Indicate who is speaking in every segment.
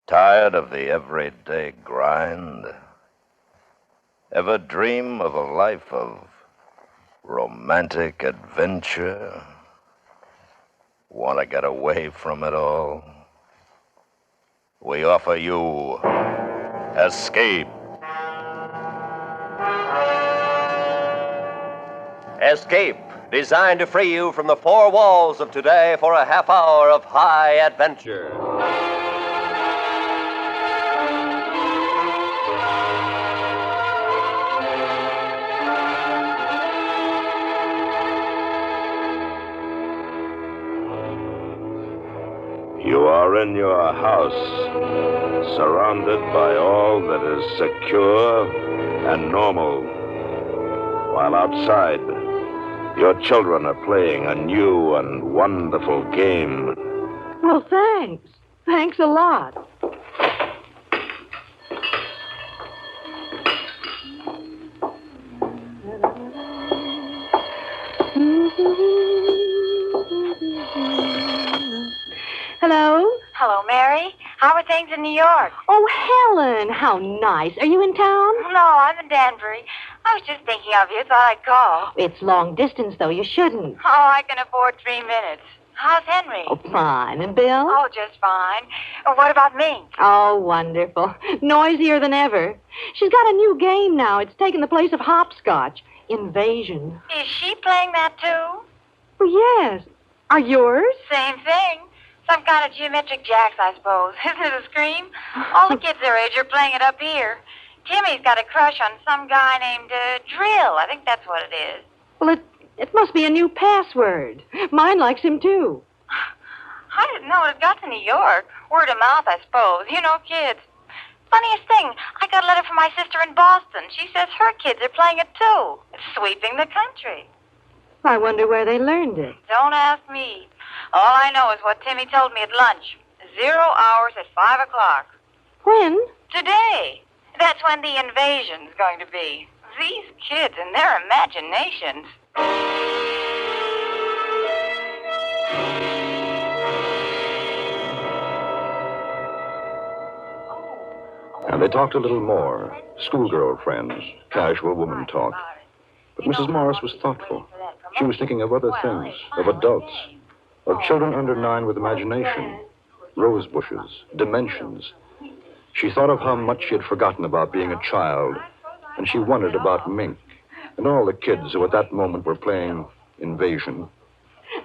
Speaker 1: Tired of the everyday grind? Ever dream of a life of romantic adventure? Want to get away from it all? We offer you Escape.
Speaker 2: Escape, designed to free you from the four walls of today for a half hour of high adventure.
Speaker 1: You are in your house, surrounded by all that is secure and normal, while outside, your children are playing a new and wonderful game.
Speaker 3: Well, thanks. Thanks a lot. Hello?
Speaker 4: Hello, Mary. How are things in New York?
Speaker 3: Oh, Helen, how nice. Are you in town?
Speaker 4: No, I'm in Danbury. I was just thinking of you. Thought I'd call.
Speaker 3: It's long distance, though. You shouldn't.
Speaker 4: Oh, I can afford 3 minutes. How's Henry?
Speaker 3: Oh, fine. And Bill?
Speaker 4: Oh, just fine. What about Mink?
Speaker 3: Oh, wonderful. Noisier than ever. She's got a new game now. It's taken the place of hopscotch. Invasion.
Speaker 4: Is she playing that, too?
Speaker 3: Oh, yes. Are yours?
Speaker 4: Same thing. Some kind of geometric jacks, I suppose. Isn't it a scream? All the kids their age are playing it up here. Timmy's got a crush on some guy named Drill. I think that's what it is.
Speaker 3: Well, it must be a new password. Mine likes him, too.
Speaker 4: I didn't know it got to New York. Word of mouth, I suppose. You know, kids. Funniest thing, I got a letter from my sister in Boston. She says her kids are playing it, too. It's sweeping the country.
Speaker 3: I wonder where they learned it.
Speaker 4: Don't ask me. All I know is what Timmy told me at lunch. 0 hours at 5 o'clock.
Speaker 3: When?
Speaker 4: Today. That's when the invasion's going to be. These kids and their imaginations.
Speaker 5: And they talked a little more. Schoolgirl friends, casual woman talk. But Mrs. Morris was thoughtful. She was thinking of other things, of adults, of children under 9 with imagination, rose bushes, dimensions. She thought of how much she had forgotten about being a child, and she wondered about Mink and all the kids who at that moment were playing Invasion.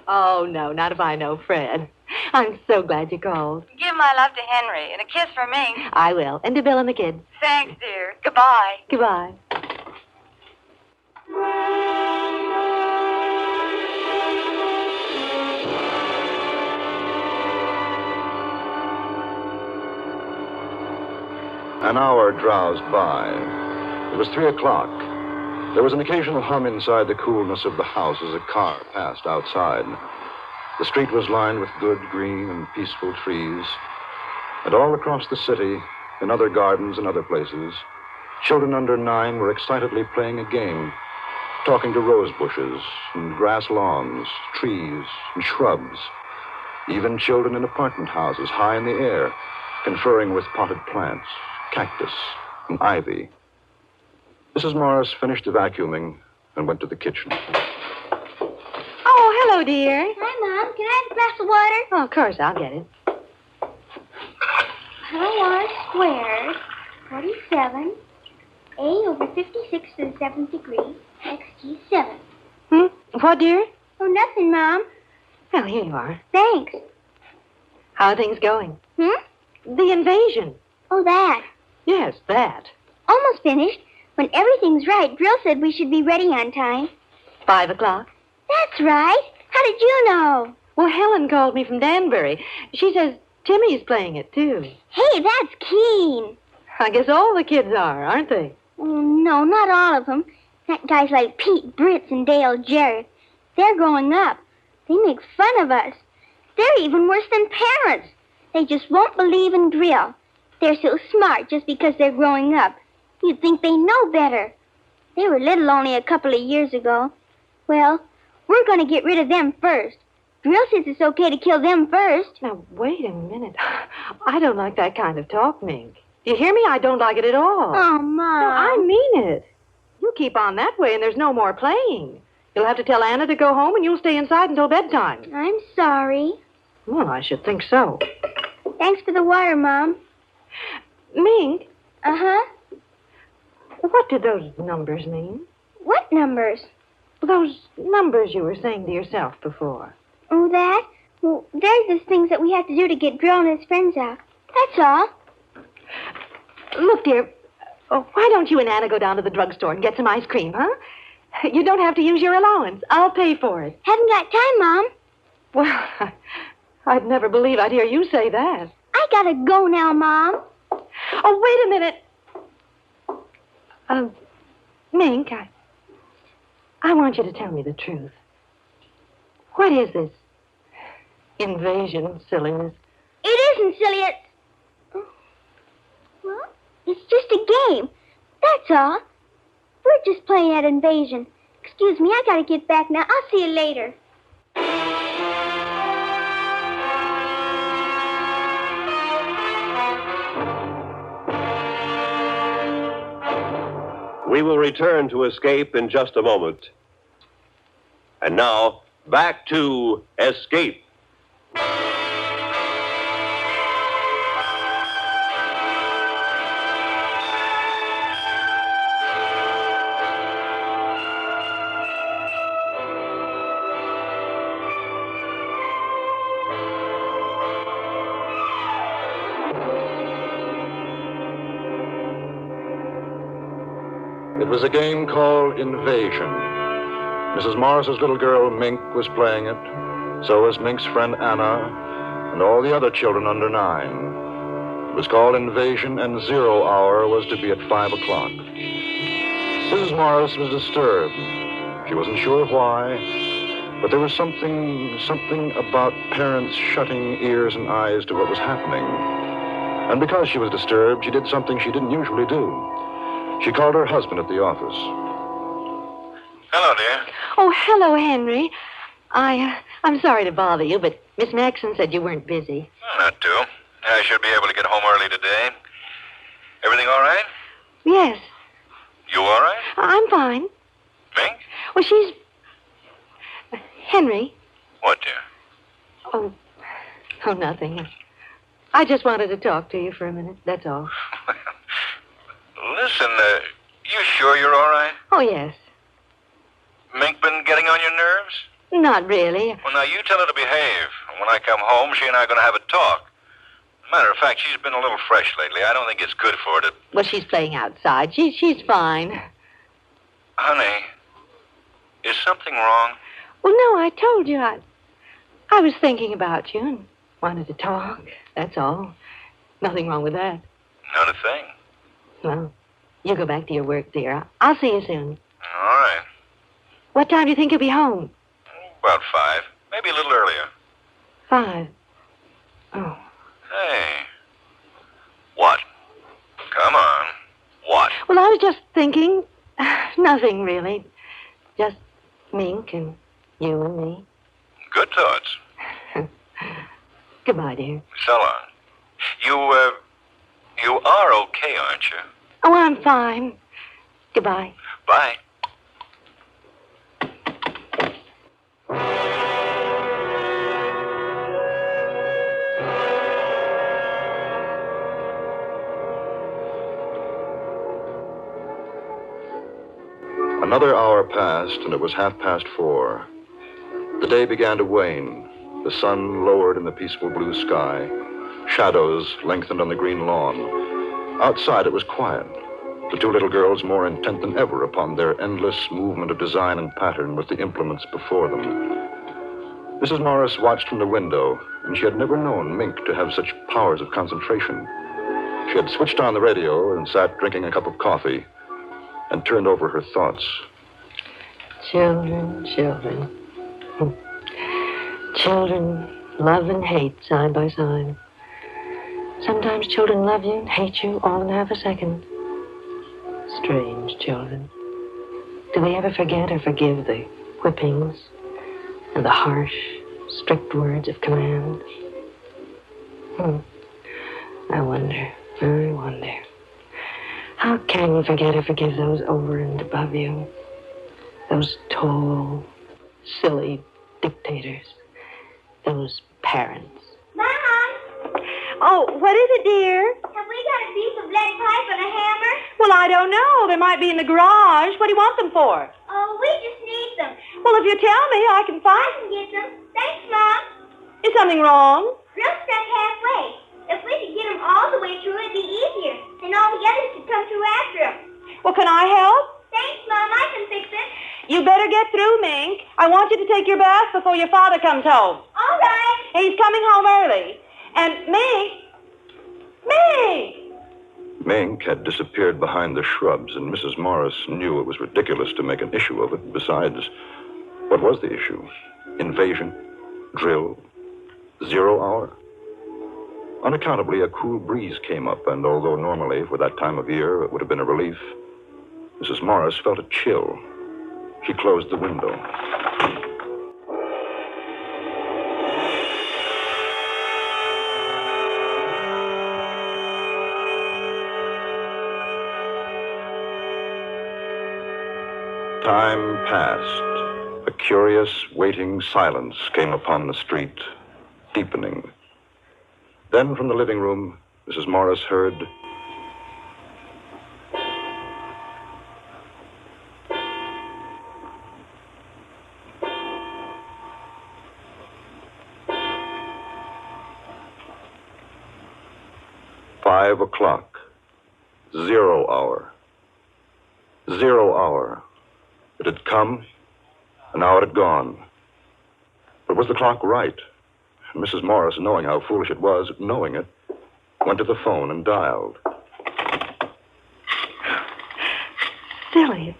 Speaker 3: Oh, no, not if I know Fred. I'm so glad you called.
Speaker 4: Give my love to Henry and a kiss for Mink.
Speaker 3: I will. And to Bill and the kids.
Speaker 4: Thanks, dear. Goodbye.
Speaker 3: Goodbye.
Speaker 5: An hour drowsed by. It was 3 o'clock. There was an occasional hum inside the coolness of the house as a car passed outside. The street was lined with good, green, and peaceful trees. And all across the city, in other gardens and other places, children under 9 were excitedly playing a game, talking to rose bushes and grass lawns, trees and shrubs. Even children in apartment houses high in the air, conferring with potted plants, cactus, and ivy. Mrs. Morris finished the vacuuming and went to the kitchen.
Speaker 3: Oh, hello, dear.
Speaker 6: Hi, Mom. Can I have a glass of water?
Speaker 3: Oh, of course, I'll get it.
Speaker 6: I want squares, 47, a over 56 to the 7th degree, xg7.
Speaker 3: What, dear?
Speaker 6: Oh, nothing, Mom.
Speaker 3: Well, here you are.
Speaker 6: Thanks.
Speaker 3: How are things going? The invasion.
Speaker 6: Oh, that.
Speaker 3: Yes, that.
Speaker 6: Almost finished. When everything's right, Drill said we should be ready on time.
Speaker 3: 5 o'clock.
Speaker 6: That's right. How did you know?
Speaker 3: Well, Helen called me from Danbury. She says Timmy's playing it, too.
Speaker 6: Hey, that's keen.
Speaker 3: I guess all the kids are, aren't they?
Speaker 6: Oh, no, not all of them. That guys like Pete Britz and Dale Jarrett. They're growing up. They make fun of us. They're even worse than parents. They just won't believe in Drill. They're so smart just because they're growing up. You'd think they know better. They were little only a couple of years ago. Well, we're going to get rid of them first. Drill says it's okay to kill them first.
Speaker 3: Now, wait a minute. I don't like that kind of talk, Mink. Do you hear me? I don't like it at all.
Speaker 6: Oh, Mom.
Speaker 3: No, I mean it. You keep on that way and there's no more playing. You'll have to tell Anna to go home and you'll stay inside until bedtime.
Speaker 6: I'm sorry.
Speaker 3: Well, I should think so.
Speaker 6: Thanks for the water, Mom.
Speaker 3: Mink,
Speaker 6: Uh-huh.
Speaker 3: what did those numbers mean?
Speaker 6: What numbers?
Speaker 3: Those numbers you were saying to yourself before.
Speaker 6: Oh, that? Well, there's those things that we have to do to get Drill and his friends out. That's all.
Speaker 3: Look, dear, why don't you and Anna go down to the drugstore and get some ice cream, huh? You don't have to use your allowance. I'll pay for it.
Speaker 6: Haven't got time, Mom.
Speaker 3: Well, I'd never believe I'd hear you say that.
Speaker 6: I gotta go now, Mom.
Speaker 3: Oh, wait a minute. Mink, I want you to tell me the truth. What is this invasion silliness?
Speaker 6: It isn't silly. Well, it's just a game. That's all. We're just playing at invasion. Excuse me, I gotta get back now. I'll see you later.
Speaker 2: We will return to Escape in just a moment. And now, back to Escape.
Speaker 5: It was a game called Invasion. Mrs. Morris's little girl, Mink, was playing it. So was Mink's friend Anna and all the other children under 9. It was called Invasion, and 0 hour was to be at 5 o'clock. Mrs. Morris was disturbed. She wasn't sure why, but there was something about parents shutting ears and eyes to what was happening. And because she was disturbed, she did something she didn't usually do. She called her husband at the office.
Speaker 1: Hello, dear.
Speaker 3: Oh, hello, Henry. I'm sorry to bother you, but Miss Maxon said you weren't busy.
Speaker 1: Not too. I should be able to get home early today. Everything all right?
Speaker 3: Yes,
Speaker 1: You all right?
Speaker 3: I'm fine.
Speaker 1: Mink?
Speaker 3: Well, she's... Henry.
Speaker 1: What, dear?
Speaker 3: Oh, nothing. I just wanted to talk to you for a minute, that's all.
Speaker 1: Listen, you sure you're all right?
Speaker 3: Oh, yes.
Speaker 1: Mink been getting on your nerves?
Speaker 3: Not really.
Speaker 1: Well, now, you tell her to behave. And when I come home, she and I are going to have a talk. Matter of fact, she's been a little fresh lately. I don't think it's good for her to...
Speaker 3: Well, she's playing outside. She's fine.
Speaker 1: Honey, is something wrong?
Speaker 3: Well, no, I told you. I was thinking about you and wanted to talk. That's all. Nothing wrong with that.
Speaker 1: Not a thing.
Speaker 3: Well, you go back to your work, dear. I'll see you soon.
Speaker 1: All right.
Speaker 3: What time do you think you'll be home?
Speaker 1: About 5. Maybe a little earlier.
Speaker 3: 5. Oh.
Speaker 1: Hey. What? Come on. What?
Speaker 3: Well, I was just thinking. Nothing, really. Just Mink and you and me.
Speaker 1: Good thoughts.
Speaker 3: Goodbye, dear.
Speaker 1: So long. You are okay, aren't you?
Speaker 3: Oh, I'm fine. Goodbye.
Speaker 1: Bye.
Speaker 5: Another hour passed, and it was 4:30. The day began to wane. The sun lowered in the peaceful blue sky. Shadows lengthened on the green lawn. Outside, it was quiet. The two little girls more intent than ever upon their endless movement of design and pattern with the implements before them. Mrs. Morris watched from the window, and she had never known Mink to have such powers of concentration. She had switched on the radio and sat drinking a cup of coffee and turned over her thoughts.
Speaker 3: Children. Children love and hate side by side. Sometimes children love you and hate you all in half a second. Strange children. Do they ever forget or forgive the whippings and the harsh, strict words of command. I wonder. How can you forget or forgive those over and above you? Those tall, silly dictators. Those parents.
Speaker 6: Mom!
Speaker 7: Oh, what is it, dear?
Speaker 6: Have we got a piece of lead pipe and a hammer?
Speaker 7: Well, I don't know. They might be in the garage. What do you want them for?
Speaker 6: Oh, we just need them.
Speaker 7: Well, if you tell me, I can
Speaker 6: I
Speaker 7: find...
Speaker 6: can get them. Thanks, Mom.
Speaker 7: Is something wrong?
Speaker 6: Grill's stuck halfway. If we could get them all the way through, it'd be easier. And all the others could come through after them.
Speaker 7: Well, can I help?
Speaker 6: Thanks, Mom. I can fix it.
Speaker 7: You better get through, Mink. I want you to take your bath before your father comes home.
Speaker 6: All right.
Speaker 7: He's coming home early. And Mink!
Speaker 5: Mink had disappeared behind the shrubs, and Mrs. Morris knew it was ridiculous to make an issue of it. Besides, what was the issue? Invasion? Drill? 0 hour? Unaccountably, a cool breeze came up, and although normally for that time of year it would have been a relief, Mrs. Morris felt a chill. She closed the window. Time passed. A curious, waiting silence came upon the street, deepening. Then from the living room, Mrs. Morris heard... "5 o'clock. 0 hour. 0 hour. It had come, and now it had gone. But was the clock right? Mrs. Morris, knowing how foolish it was, knowing it, went to the phone and dialed.
Speaker 3: Silly.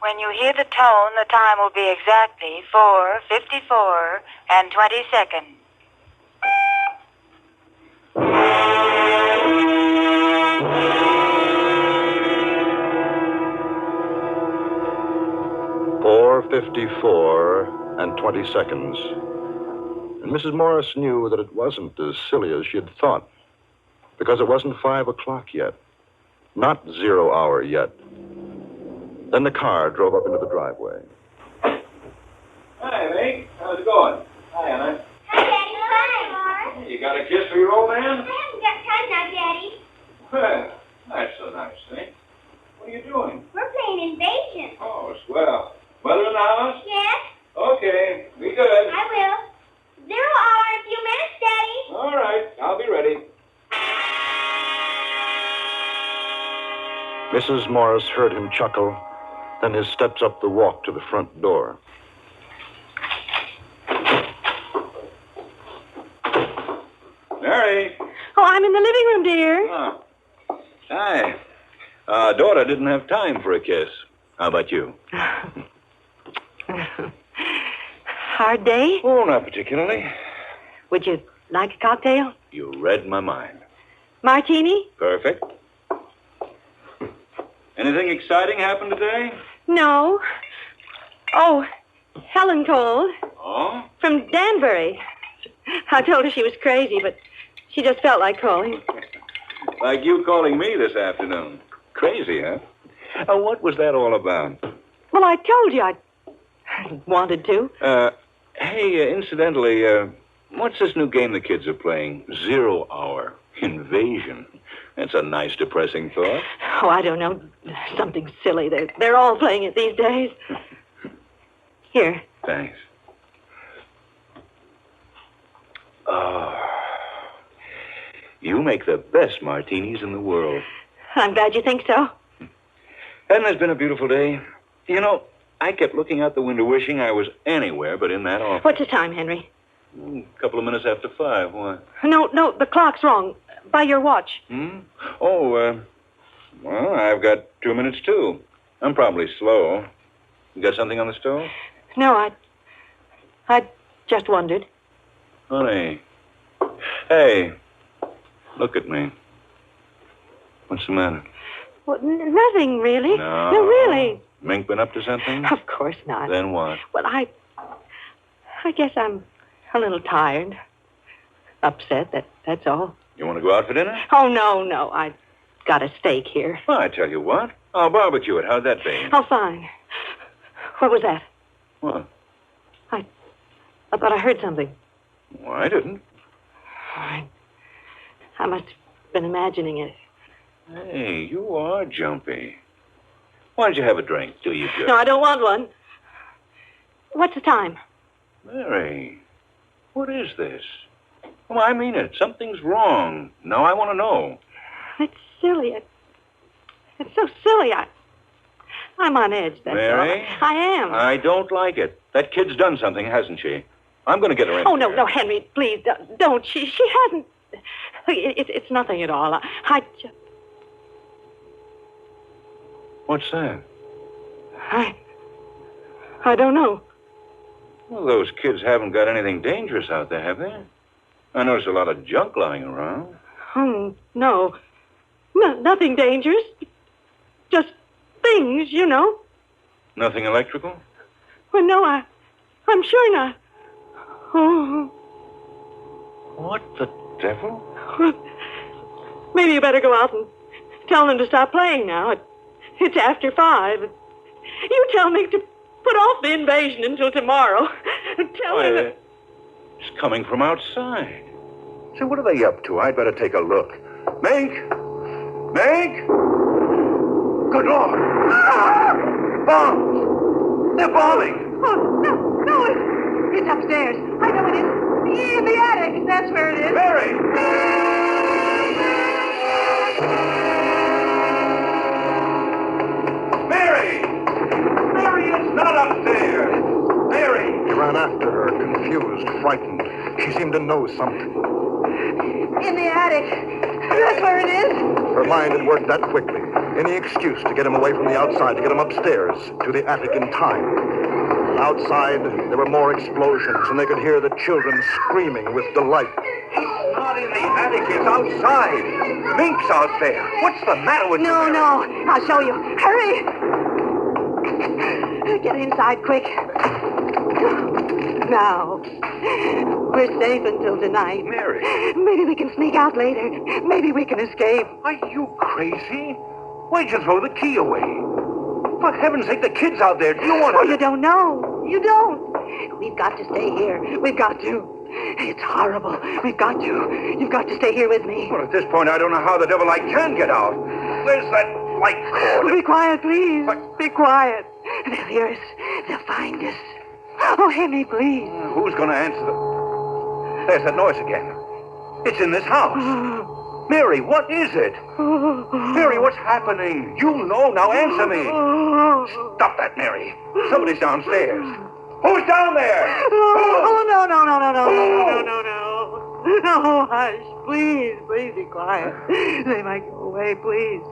Speaker 4: 'When you hear the tone, the time will be exactly 4:54 and 20 seconds.
Speaker 5: "4:54 and 20 seconds. And Mrs. Morris knew that it wasn't as silly as she had thought, because it wasn't 5 o'clock yet. Not 0 hour yet. Then the car drove up into the driveway.
Speaker 8: Hi, Meg. How's it going? Hi, Anna.
Speaker 6: Hi, Daddy. Hi, Mom.
Speaker 8: Hey, you got a kiss for your old man?
Speaker 6: I haven't got time now, Daddy.
Speaker 8: Well, that's a nice thing. What are you doing?
Speaker 6: We're playing Invasion.
Speaker 8: Oh, swell. Mother in the house?
Speaker 6: Yes,
Speaker 8: Okay, be good.
Speaker 6: I will. 0 hour in a few minutes, Daddy.
Speaker 8: All right, I'll be ready.
Speaker 5: Mrs. Morris heard him chuckle, then his steps up the walk to the front door.
Speaker 8: Mary.
Speaker 7: Oh, I'm in the living room, dear.
Speaker 8: Oh. Hi. Daughter didn't have time for a kiss. How about you?
Speaker 7: Hard day?
Speaker 8: Oh, not particularly.
Speaker 7: Would you like a cocktail?
Speaker 8: You read my mind.
Speaker 7: Martini?
Speaker 8: Perfect. Anything exciting happened today?
Speaker 7: No. Oh, Helen called
Speaker 8: Oh?
Speaker 7: from Danbury. I told her she was crazy, but she just felt like calling.
Speaker 8: Like you calling me this afternoon. Crazy, huh? What was that all about?
Speaker 7: Well, I told you I wanted to.
Speaker 8: Hey, incidentally, what's this new game the kids are playing? 0 hour. Invasion. That's a nice, depressing thought.
Speaker 7: Oh, I don't know. Something silly. They're all playing it these days. Here.
Speaker 8: Thanks. Oh. You make the best martinis in the world.
Speaker 7: I'm glad you think so.
Speaker 8: Hasn't this been a beautiful day? You know, I kept looking out the window wishing I was anywhere but in that office.
Speaker 7: What's the time, Henry?
Speaker 8: A couple of minutes after 5. Why?
Speaker 7: No, the clock's wrong. By your watch.
Speaker 8: Oh, well, I've got 2 minutes, too. I'm probably slow. You got something on the stove?
Speaker 7: No, I just wondered.
Speaker 8: Honey. Hey, look at me. What's the matter?
Speaker 7: Well, nothing, really.
Speaker 8: No.
Speaker 7: No, really.
Speaker 8: Mink been up to something?
Speaker 7: Of course not.
Speaker 8: Then what?
Speaker 7: Well, I guess I'm a little tired. Upset, that's all.
Speaker 8: You want to go out for dinner?
Speaker 7: Oh, no. I got a steak here.
Speaker 8: Well, I tell you what. I'll barbecue it. How'd that be?
Speaker 7: Oh, fine. What was that?
Speaker 8: What?
Speaker 7: I thought I heard something.
Speaker 8: Well, I didn't.
Speaker 7: I must have been imagining it.
Speaker 8: Hey, you are jumpy. Why don't you have a drink? Do you just?
Speaker 7: No, I don't want one. What's the time?
Speaker 8: Mary, what is this? Well, I mean it. Something's wrong. Now I want to know.
Speaker 7: It's silly. It's so silly. I'm on edge, that's
Speaker 8: Mary?
Speaker 7: all. I am.
Speaker 8: I don't like it. That kid's done something, hasn't she? I'm going to get her in.
Speaker 7: Oh, no, Henry, please, don't. She hasn't. It's nothing at all. I just...
Speaker 8: What's that?
Speaker 7: I don't know.
Speaker 8: Well, those kids haven't got anything dangerous out there, have they? I noticed a lot of junk lying around.
Speaker 7: No. Nothing dangerous. Just things, you know.
Speaker 8: Nothing electrical?
Speaker 7: Well, no, I'm sure not. Oh.
Speaker 8: What the devil?
Speaker 7: Maybe you better go out and tell them to stop playing now. It's after 5. You tell me to put off the invasion until tomorrow. Tell them that...
Speaker 8: It's coming from outside. Say, what are they up to? I'd better take a look. Mink! Mink! Good Lord! Bombs! They're bombing!
Speaker 7: Oh, no, it's upstairs. I know it is. In the attic. That's where it is.
Speaker 8: Mary! Mary! Mary, it's not upstairs! Mary!
Speaker 5: He ran after her, confused, frightened. She seemed to know something.
Speaker 7: In the attic. That's where it is.
Speaker 5: Her mind had worked that quickly. Any excuse to get him away from the outside, to get him upstairs, to the attic in time. Outside, there were more explosions, and they could hear the children screaming with delight.
Speaker 8: It's not in the attic, it's outside. Mink's out there. What's the matter with you?
Speaker 7: No. I'll show you. Hurry. Get inside, quick. Now, we're safe until tonight.
Speaker 8: Mary.
Speaker 7: Maybe we can sneak out later. Maybe we can escape.
Speaker 8: Are you crazy? Why'd you throw the key away? For heaven's sake, the kid's out there. Do you want to...
Speaker 7: Oh, you don't know. You don't. We've got to stay here. We've got to. It's horrible. We've got to. You've got to stay here with me.
Speaker 8: Well, at this point, I don't know how the devil I can get out. Where's that light cord?
Speaker 7: Be quiet, please.
Speaker 8: What?
Speaker 7: Be quiet. They'll hear us. They'll find us. Oh, Henry, please.
Speaker 8: Who's going to answer the... There's that noise again. It's in this house. Mary, what is it? Mary, what's happening? You know. Now answer me. Stop that, Mary. Somebody's downstairs. Who's down there?
Speaker 7: Oh, no. No, hush. Please be quiet. They might go away. Please.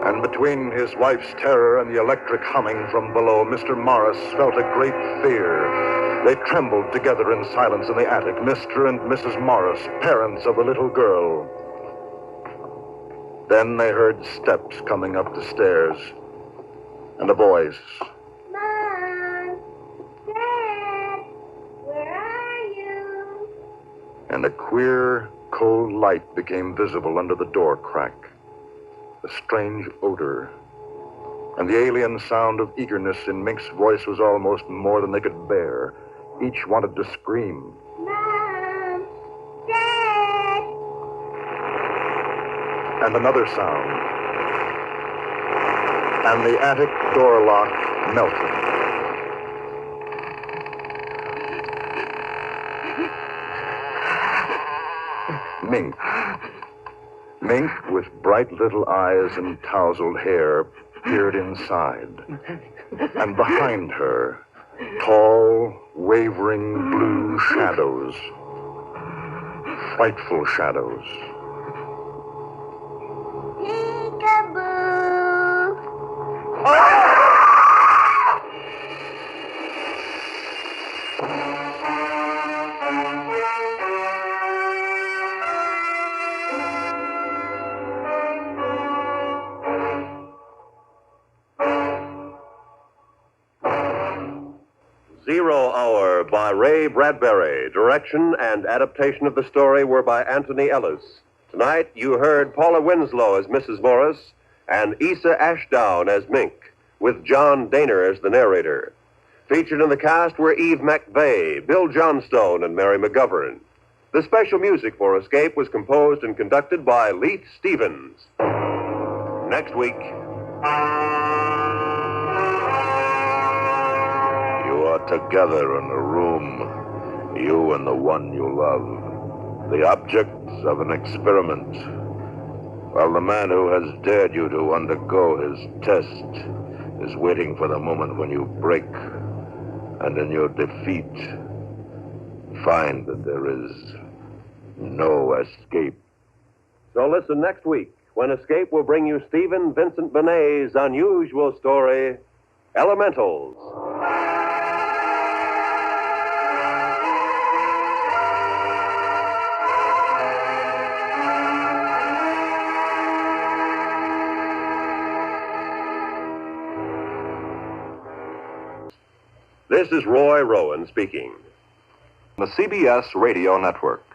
Speaker 5: And between his wife's terror and the electric humming from below, Mr. Morris felt a great fear. They trembled together in silence in the attic, Mr. and Mrs. Morris, parents of the little girl. Then they heard steps coming up the stairs, and a voice.
Speaker 6: Mom! Dad! Where are you?
Speaker 5: And a queer, cold light became visible under the door crack. A strange odor. And the alien sound of eagerness in Mink's voice was almost more than they could bear. Each wanted to scream.
Speaker 6: Mom! Dad!
Speaker 5: And another sound. And the attic door lock melted. Mink. Mink, with bright little eyes and tousled hair, peered inside. And behind her, tall, wavering blue shadows. Frightful shadows.
Speaker 9: Zero Hour by Ray Bradbury. Direction and adaptation of the story were by Anthony Ellis. Tonight, you heard Paula Winslow as Mrs. Morris and Issa Ashdown as Mink, with John Daner as the narrator. Featured in the cast were Eve McVeigh, Bill Johnstone, and Mary McGovern. The special music for Escape was composed and conducted by Leith Stevens. Next week...
Speaker 1: You are together in a room, you and the one you love, the objects of an experiment, while the man who has dared you to undergo his test is waiting for the moment when you break, and in your defeat, find that there is no escape.
Speaker 9: So listen next week, when Escape will bring you Stephen Vincent Benet's unusual story, Elementals. This is Roy Rowan speaking.
Speaker 5: The CBS Radio Network.